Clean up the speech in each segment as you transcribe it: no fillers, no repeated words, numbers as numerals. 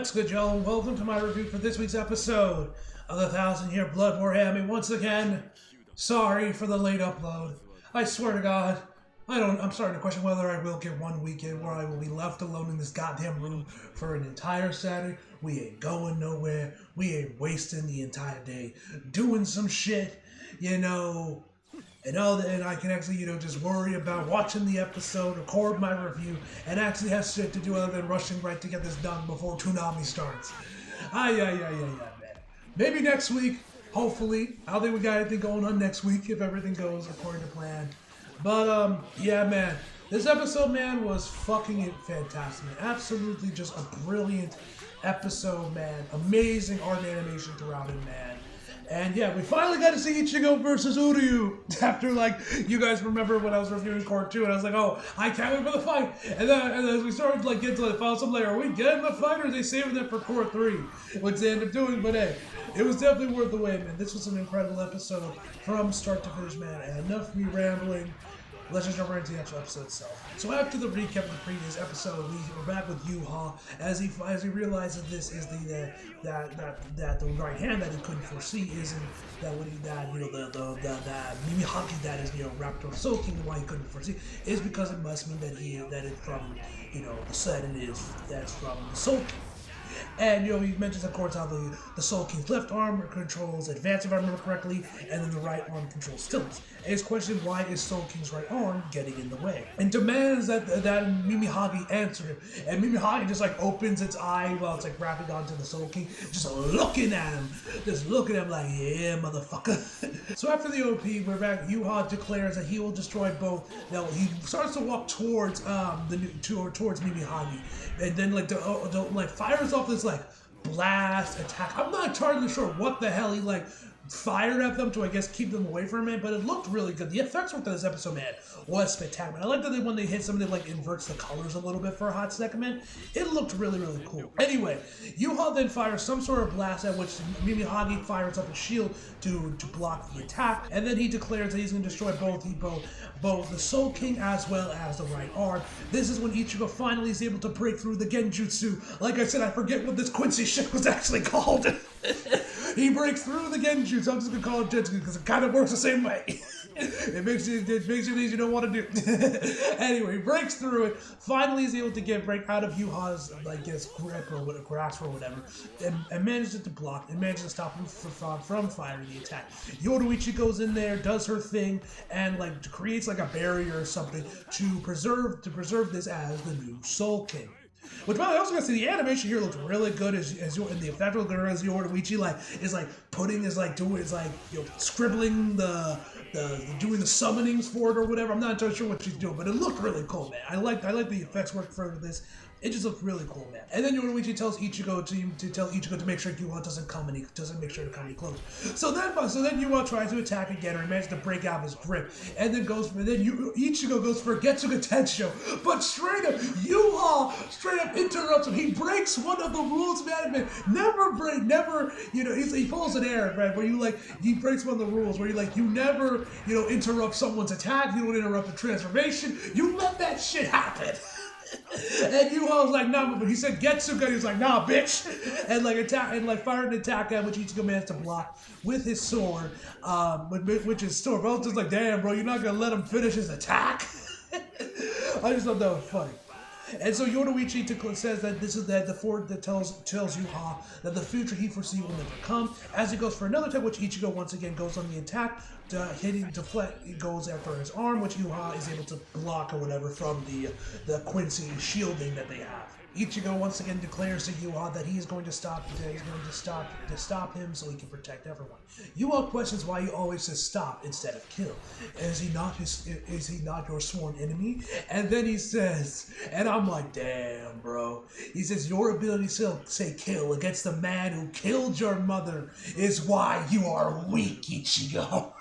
What's good, y'all, and welcome to my review for this week's episode of the 1,000-Year Blood War Hammy. Once again, sorry for the late upload. I swear to God, I'm starting to question whether I will get one weekend where I will be left alone in this goddamn room for an entire Saturday. We ain't going nowhere. We ain't wasting the entire day doing some shit, and I can actually, just worry about watching the episode, record my review, and actually have shit to do other than rushing right to get this done before Toonami starts. Man. Maybe next week, hopefully. I don't think we got anything going on next week if everything goes according to plan. But, yeah, man. This episode, man, was fucking fantastic. Absolutely just a brilliant episode, man. Amazing art and animation throughout it, man. And yeah, we finally got to see Ichigo versus Uryu. After, you guys remember when I was reviewing Court 2, and I was like, oh, I can't wait for the fight. And then as we started, getting to the final, I'm like, are we getting the fight, or are they saving that for Court 3? Which they ended up doing, but hey, it was definitely worth the wait, man. This was an incredible episode from start to finish, man. And enough of me rambling. Let's just jump right into the actual episode itself. So after the recap of the previous episode, we're back with Yuha as he realizes this is the right hand that he couldn't foresee isn't that the Mimihaki that is wrapped around Soul King, and why he couldn't foresee is because it must mean that it's from the set that's from the Soul King. And he mentions, of course, how the Soul King's left arm controls advance, if I remember correctly, and then the right arm controls stillness. And his question, why is Soul King's right arm getting in the way? And demands that Mimihagi answer him. And Mimihagi just opens its eye while it's wrapping onto the Soul King, just looking at him. Just looking at him like, yeah, motherfucker. So after the OP, we're back. Yuha declares that he will destroy both. Now he starts to walk towards towards Mimihagi. And then fires off this blast attack. I'm not entirely sure what the hell he fired at them to, I guess, keep them away from it, but it looked really good. The effects work of this episode, man, was spectacular. I like that when they hit something that inverts the colors a little bit for a hot second, man. It looked really, really cool. Anyway, Yuha then fires some sort of blast at which Mimihagi fires up a shield to block the attack, and then he declares that he's going to destroy both the Soul King as well as the right arm. This is when Ichigo finally is able to break through the Genjutsu. Like I said, I forget what this Quincy shit was actually called. He breaks through the Genjutsu. I'm just gonna call it Genjutsu because it kind of works the same way. It makes it things you don't want to do. Anyway, he breaks through it. Finally, he's able to break out of Yuha's grip or grasp or whatever, and manages to block and manages to stop him from firing the attack. Yoruichi goes in there, does her thing, and creates a barrier or something to preserve this as the new Soul King. Which, by the way, I also got to see the animation here looks really good as in the effect of as Yoruichi is putting scribbling doing the summonings for it or whatever. I'm not entirely sure what she's doing, but it looked really cool, man. I like the effects work for this. It just looked really cool, man. And then Yoruichi tells Ichigo to make sure Yuha doesn't come any close. So then Yuha tries to attack again, or he manages to break out of his grip, and then Ichigo goes for Getsuga Tensho, but straight up interrupts him. He breaks one of the rules, man. He pulls an error, right? Where he breaks one of the rules where you never interrupt someone's attack. You don't interrupt the transformation. You let that shit happen. And Yuha was like, nah, but he said Getsuga, he was like, nah, bitch, and fired an attack at which Ichigo managed to block with his sword, which is sword. I was just like, damn, bro, you're not gonna let him finish his attack? I just thought that was funny. And so Yoruichi says that this is the Ford that tells Yuha that the future he foresees will never come. As he goes for another attack, which Ichigo once again goes on the attack, he goes after his arm, which Yuha is able to block or whatever from the Quincy shielding that they have. Ichigo once again declares to Yuha that he is going to stop him so he can protect everyone. Yuha questions why he always says stop instead of kill. Is he not your sworn enemy? And then he says, and I'm like, damn, bro. He says, your ability to say kill against the man who killed your mother is why you are weak, Ichigo.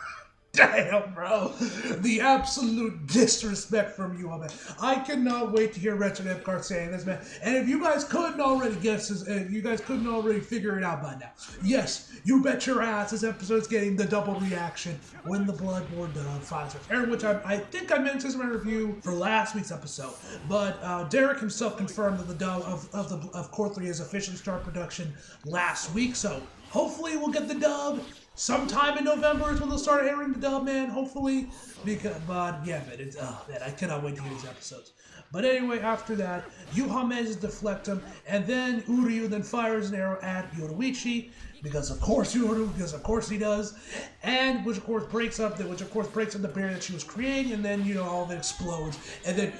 Damn, bro. The absolute disrespect from you, man. I cannot wait to hear Wretched Epcart saying this, man. And if you guys couldn't already guess this, if you guys couldn't already figure it out by now, yes, you bet your ass this episode's getting the double reaction when the Bloodborne dub finds its which I think I mentioned this in my review for last week's episode. But Derek himself confirmed that the dub of Core 3 has officially started production last week, so hopefully we'll get the dub. Sometime in November is when they'll start airing the dub, man, hopefully. But yeah, man, man, I cannot wait to hear these episodes. But anyway, after that, Yuha manages to deflect him, and then Uryu then fires an arrow at Yoruichi, because of course he does, and which of course breaks up the barrier that she was creating, and then all of it explodes, and then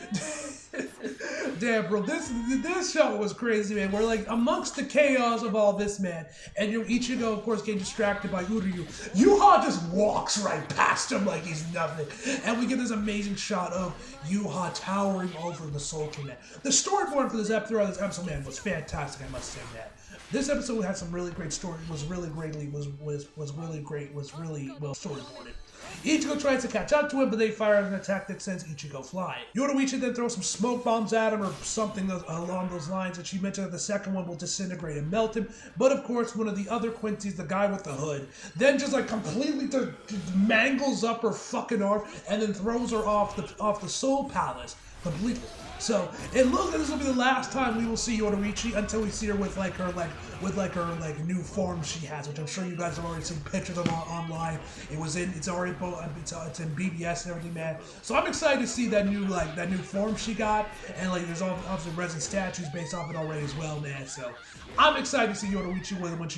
damn, bro, this show was crazy, man. We're like amongst the chaos of all this, man, and Ichigo of course getting distracted by Uryu. Yuha just walks right past him like he's nothing, and we get this amazing shot of Yuha towering over the Soul King, man. The storyboard for this episode, man, was fantastic. I must say that. This episode had some really great story. Was really well storyboarded. Ichigo tries to catch up to him, but they fire an attack that sends Ichigo flying. Yoruichi then throws some smoke bombs at him or something along those lines, and she mentioned that the second one will disintegrate and melt him. But of course, one of the other Quincy's, the guy with the hood, then just like completely mangles up her fucking arm and then throws her off the Soul Palace completely. So it looks like this will be the last time we will see Yoruichi until we see her with her new form she has, which I'm sure you guys have already seen pictures of online. It's in BBS and everything, man. So I'm excited to see that new form she got, and there's obviously resin statues based off it already as well, man. So I'm excited to see Yoruichi when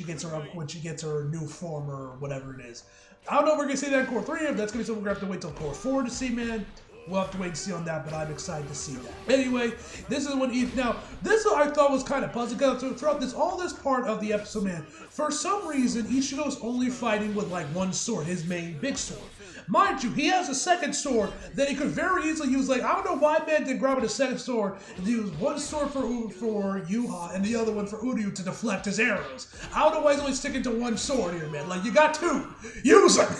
she gets her new form or whatever it is. I don't know if we're gonna see that in Core 3, or if that's gonna be something we're gonna have to wait till Core 4 to see, man. We'll have to wait and see on that, but I'm excited to see that. Anyway, this is when this I thought was kind of puzzling, because throughout all this part of the episode, man, for some reason, Ichigo's only fighting with one sword, his main big sword. Mind you, he has a second sword that he could very easily use. I don't know why man didn't grab a second sword and use one sword for Yuha and the other one for Uryu to deflect his arrows. I don't know why he's only sticking to one sword here, man. You got two. Use them.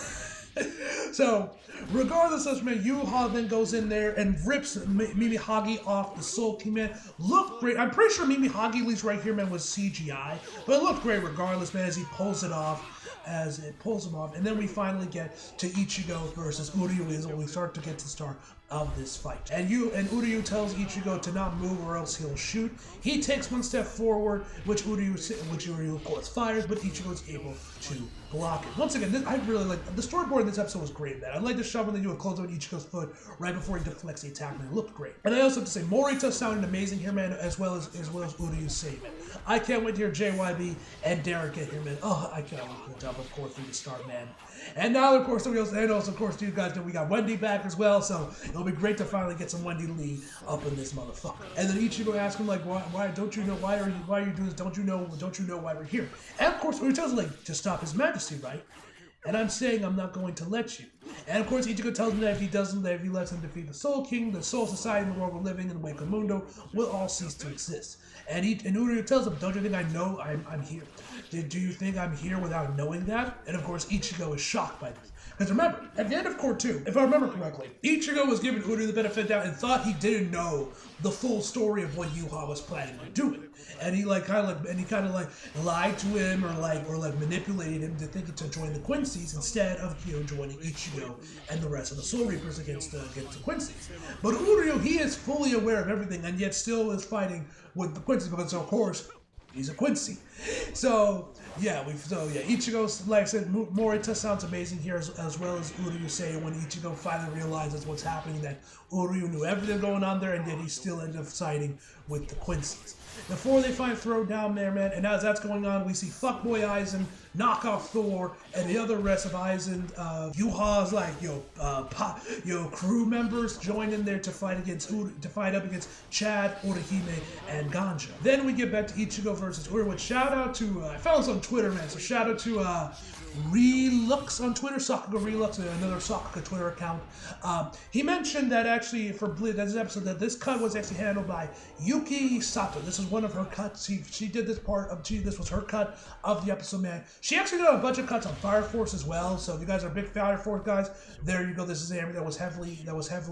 So, regardless of man, Yuha then goes in there and rips Mimihagi off the Soul King, man. Looked great. I'm pretty sure Mimihagi, at least right here, man, was CGI. But it looked great regardless, man, as he pulls it off. And then we finally get to Ichigo versus Uryu, is when we start to get to the start of this fight. And Uryu tells Ichigo to not move or else he'll shoot. He takes one step forward, which Uryu of course fires, but Ichigo is able to block it. Once again, I really like the storyboard in this episode was great, man. I like the shot when they do a close on Ichigo's foot right before he deflects the attack, man. It looked great. And I also have to say, Morita sounded amazing here, man, as well as Uryu's save, man. I can't wait to hear JYB and Derek get here, man. Oh, I can't wait for the double Core 3 to start, man. And now, of course, you guys know we got Wendy back as well, so it'll be great to finally get some Wendy Lee up in this motherfucker. And then Ichigo asks him, why don't you know, why are you doing this? Don't you know why we're here? And of course, Uryu tells him, to stop His Majesty, right? And I'm saying I'm not going to let you. And of course, Ichigo tells him that if he lets him defeat the Soul King, the Soul Society in the world we're living in, the Wake of Mundo, will all cease to exist. And Uryu tells him, don't you think I know I'm here? Do you think I'm here without knowing that? And of course, Ichigo is shocked by this. Because remember, at the end of Core 2, if I remember correctly, Ichigo was giving Uryu the benefit of the doubt and thought he didn't know the full story of what Yuha was planning on doing. And he lied to him or manipulated him to think to join the Quincy's instead of joining Ichigo and the rest of the Soul Reapers against the Quincy's. But Uryu, he is fully aware of everything and yet still is fighting with the Quincy's because of course he's a Quincy. So Ichigo, like I said, Morita sounds amazing here as well as Uryu saying when Ichigo finally realizes what's happening, that Uryu knew everything going on there and yet he still ended up siding with the Quincy's. Before they find Throwdown there, man, and as that's going on, we see Fuckboy Aizen knock off Thor, and the other rest of Aizen, Yuha's crew members join in there to fight up against Chad, Orihime, and Ganja. Then we get back to Ichigo versus Uryu. Shout out to I found this on Twitter, man. So shout out to Relux on Twitter, Sakuga Relux, another Sakuga Twitter account. He mentioned that actually for Bleach, this episode, that this cut was actually handled by Yuki Sato. This is one of her cuts. She did this part of, this was her cut of the episode, man. She actually did a bunch of cuts on Fire Force as well. So if you guys are big Fire Force guys, there you go. This is anime that was heavily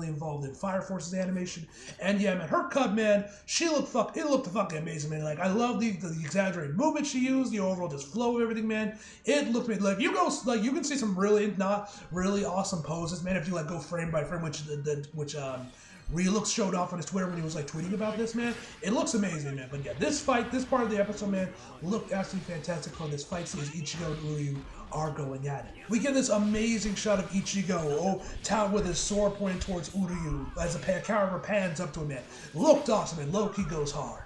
involved in Fire Force's animation. And yeah, man, her cut, man, it looked fucking amazing, man. Like I love the exaggerated movement she used, the overall just flow of everything, man. It looked like you can see some really not really awesome poses, man. If you like go frame by frame, which Relux showed off on his Twitter when he was like tweeting about this, man. It looks amazing, man. But yeah, this part of the episode, man, looked absolutely fantastic for this fight scene as Ichigo and Uryu are going at it. We get this amazing shot of Ichigo, town with his sword pointing towards Uryu as a camera pans up to him, man. Looked awesome, and Loki goes hard.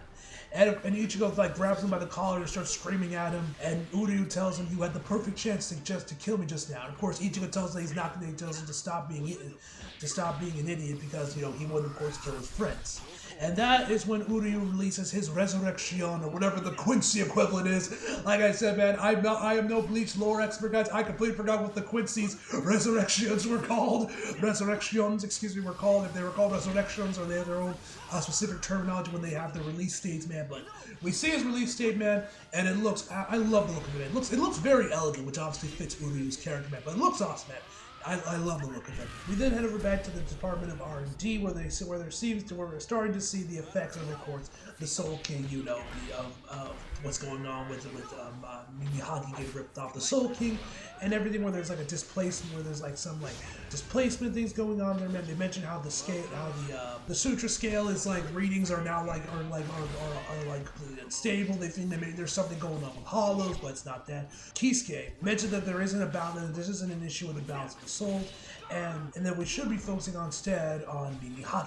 And Ichigo like grabs him by the collar and starts screaming at him. And Uryu tells him, "You had the perfect chance to kill me just now." And of course, Ichigo tells him he tells him to stop being an idiot because he wouldn't of course kill his friends. And that is when Uryu releases his Resurrection, or whatever the Quincy equivalent is. Like I said, man, I am no Bleach lore expert, guys. I completely forgot what the Quincy's Resurrections were called. Resurrections, excuse me, were called. If they were called Resurrections, or they have their own specific terminology when they have their release dates, man. But we see his release date, man, and it looks, I love the look of it. It looks very elegant, which obviously fits Uryu's character, man. But it looks awesome, man. I love the look of it. We then head over back to the Department of R&D, where we're starting to see the effects of, course, the Soul King, of what's going on with Miyagi getting ripped off the Soul King, and everything where there's like a displacement, where there's like some like displacement things going on there, man. They mentioned how the sutra scale is like readings are now like completely unstable. They think there's something going on with hollows, but it's not that. Kisuke mentioned that this isn't an issue with the balance of the soul, and that we should be focusing instead on Miyagi.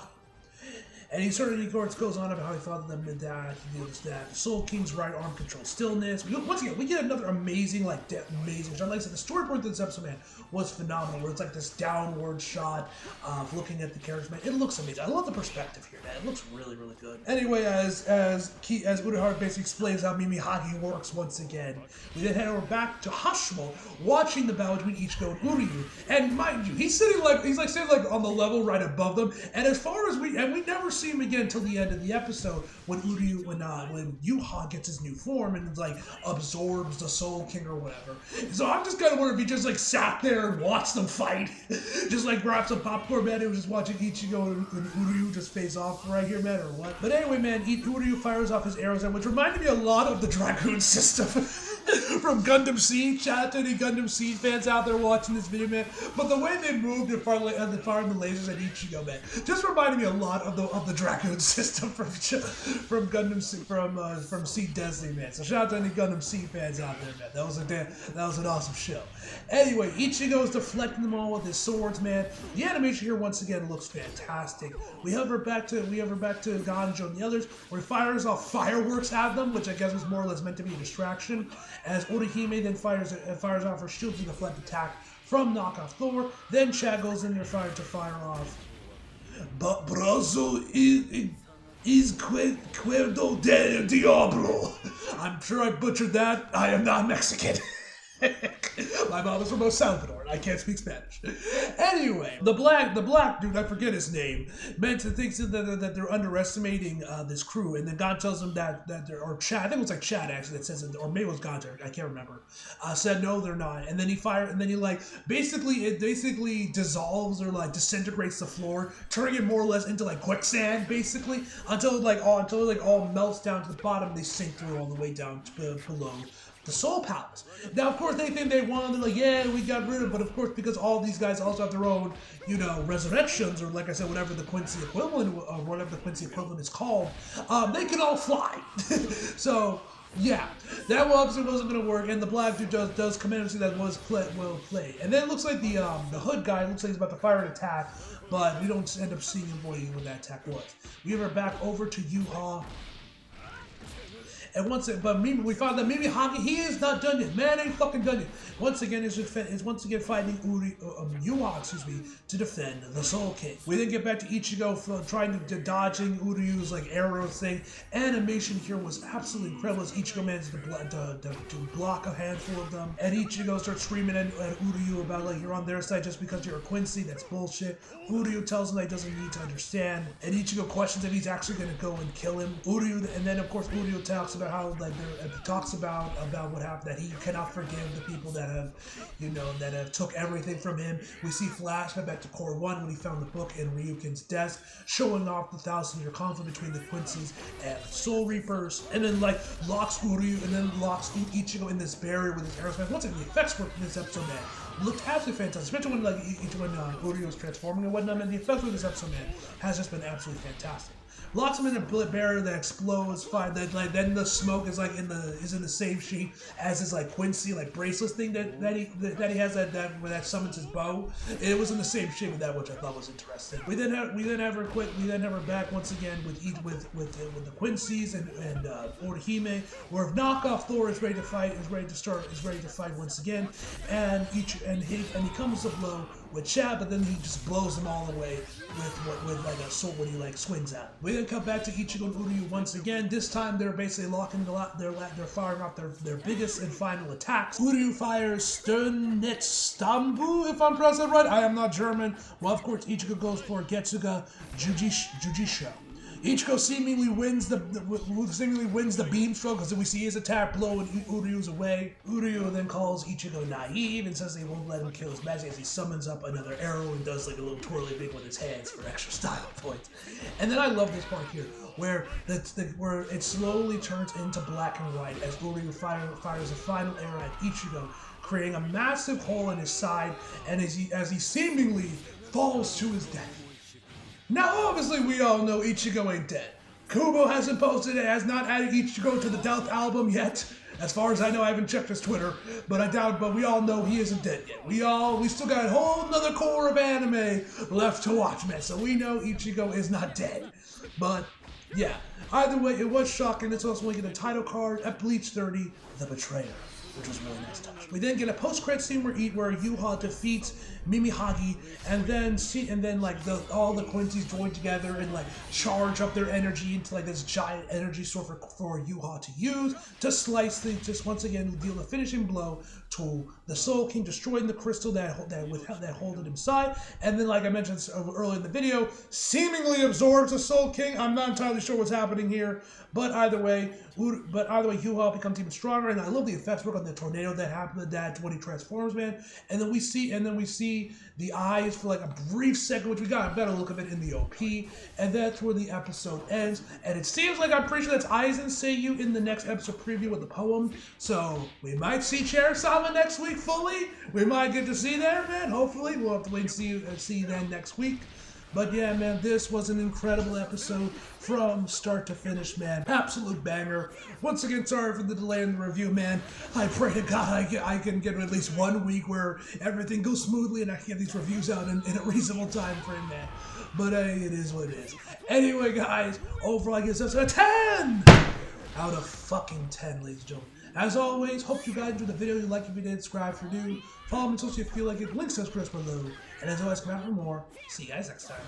And he certainly goes on about how he thought that the Soul King's right arm controls stillness. Once again, we get another amazing shot. Like I said, the storyboard of this episode, man, was phenomenal. Where it's like this downward shot of looking at the characters, man. It looks amazing. I love the perspective here, man. It looks really, really good. Anyway, as Urahara basically explains how Mimihagi works once again, we then head over back to Hashimo, watching the battle between Ichigo and Uryu. And mind you, he's sitting on the level right above them. And as far as we never see him again until the end of the episode when Yuha gets his new form and like absorbs the Soul King or whatever. So I'm just kind of wondering if he just like sat there and watched them fight, just like grab some popcorn, man. He was just watching Ichigo and Uryu just face off right here, man, or what? But anyway, man, Uryu fires off his arrows, which reminded me a lot of the Dragoon system from Gundam Seed. Shout out to any Gundam Seed fans out there watching this video, man. But the way they moved and firing the lasers at Ichigo, man, just reminded me a lot of the Dragoon system from Gundam Seed, from Seed Destiny, man. So shout out to any Gundam Seed fans out there, man. That was an awesome show. Anyway, Ichigo is deflecting them all with his swords, man. The animation here once again looks fantastic. We hover back to Ganjo and the others, where he fires off fireworks at them, which I guess was more or less meant to be a distraction. As Orihime then fires off her shield to deflect attack from Knockoff Thor. Then Chad goes in there to fire off. But Brazo is Cuerdo del Diablo. I'm sure I butchered that. I am not Mexican. My mom is from El Salvador and I can't speak Spanish. Anyway, the black dude, I forget his name, thinks that they're underestimating this crew, and then God tells them that they're, or Chad, I think it was like Chad actually that says it, or maybe it was God, I can't remember, said no, they're not, and then he basically dissolves or like disintegrates the floor, turning it more or less into like quicksand, basically, until it all melts down to the bottom, and they sink through all the way down to below the Soul Palace. Now, of course, they think they won. They're like, yeah, we got rid of it. But of course, because all these guys also have their own, resurrections, or like I said, whatever the Quincy equivalent is called, they can all fly. So, yeah, that obviously wasn't going to work. And the black dude does come in and see that was well played. And then it looks like the hood guy looks like he's about to fire an attack, but we don't end up seeing what that attack was. We are back over to Yuha. And but we found that Mimi Hagi, he is not done yet. Man ain't fucking done yet. Once again, is once again fighting Yuha, excuse me, to defend the Soul King. We then get back to Ichigo trying to dodging Uryu's like arrow thing. Animation here was absolutely incredible as Ichigo managed to block a handful of them. And Ichigo starts screaming at Uryu about like you're on their side just because you're a Quincy. That's bullshit. Uryu tells him that he doesn't need to understand. And Ichigo questions if he's actually going to go and kill him. Uryu, and then of course Uryu talks about how like talks about what happened, that he cannot forgive the people that have, that have took everything from him. We see flashback back to Core 1 when he found the book in Ryuken's desk, showing off the 1,000-year conflict between the Quincy's and the Soul Reapers, and then like locks Uryu and then locks Ichigo in this barrier with his arrows. Once again, the effects work in this episode, man, looked absolutely fantastic, especially when Uryu was transforming and whatnot. And the effects of this episode, man, has just been absolutely fantastic. Locks him in a bullet barrier that explodes. Fine. Then the smoke is like in the same shape as his like Quincy like bracelet thing that he has that summons his bow. It was in the same shape of that, which I thought was interesting. We then have her back once again with the Quincy's and Orihime, where knockoff Thor is ready to fight. Is ready to fight once again, and he comes to blow with Chad, but then he just blows them all away with like a sword when he like swings out. We then come back to Ichigo and Uryu once again. This time they're basically they're firing off their biggest and final attacks. Uryu fires Sternetstambu, if I'm pronouncing it right. I am not German. Well, of course, Ichigo goes for Getsuga Jujisho. Ichigo seemingly wins the beam stroke because we see his attack blow and Uryu's away. Uryu then calls Ichigo naive and says they won't let him kill his magic as he summons up another arrow and does like a little twirly big with his hands for extra style points. And then I love this part here where it slowly turns into black and white as Uryu fires a final arrow at Ichigo, creating a massive hole in his side, and as he seemingly falls to his death. Now, obviously, we all know Ichigo ain't dead. Kubo hasn't posted it, has not added Ichigo to the Death album yet. As far as I know, I haven't checked his Twitter, but we all know he isn't dead yet. We still got a whole nother core of anime left to watch, man. So we know Ichigo is not dead. But, yeah. Either way, it was shocking. It's also like in the title card at Bleach 30, The Betrayer, which was really nice touch. We then get a post-credit scene where Yuha defeats Mimi Hagi, and then like all the Quincy's join together and like charge up their energy into like this giant energy sword for Yuha to use to slice just once again deal the finishing blow to the Soul King, destroying the crystal that holded him side, and then like I mentioned earlier in the video, seemingly absorbs the Soul King. I'm not entirely sure what's happening here, but either way, Yuha becomes even stronger, and I love the effects work on the tornado that happened when he transforms, man. And then we see the eyes for like a brief second, which we got a better look of it in the OP, and that's where the episode ends. And it seems like I'm pretty sure that's Aizen Seiyu in the next episode preview with the poem. So we might see Chair-sama next week fully. We might get to see there, man. Hopefully, we'll have to wait and see then next week. But yeah, man, this was an incredible episode from start to finish, man. Absolute banger. Once again, sorry for the delay in the review, man. I pray to God I can get at least 1 week where everything goes smoothly and I can get these reviews out in a reasonable time frame, man. But hey, it is what it is. Anyway, guys, overall, I guess that's a 10 out of fucking 10, ladies and gentlemen. As always, hope you guys enjoyed the video. You like if you did, subscribe if you do. Follow me on social if you feel like it. Links to below. And as always, come out for more. See you guys next time.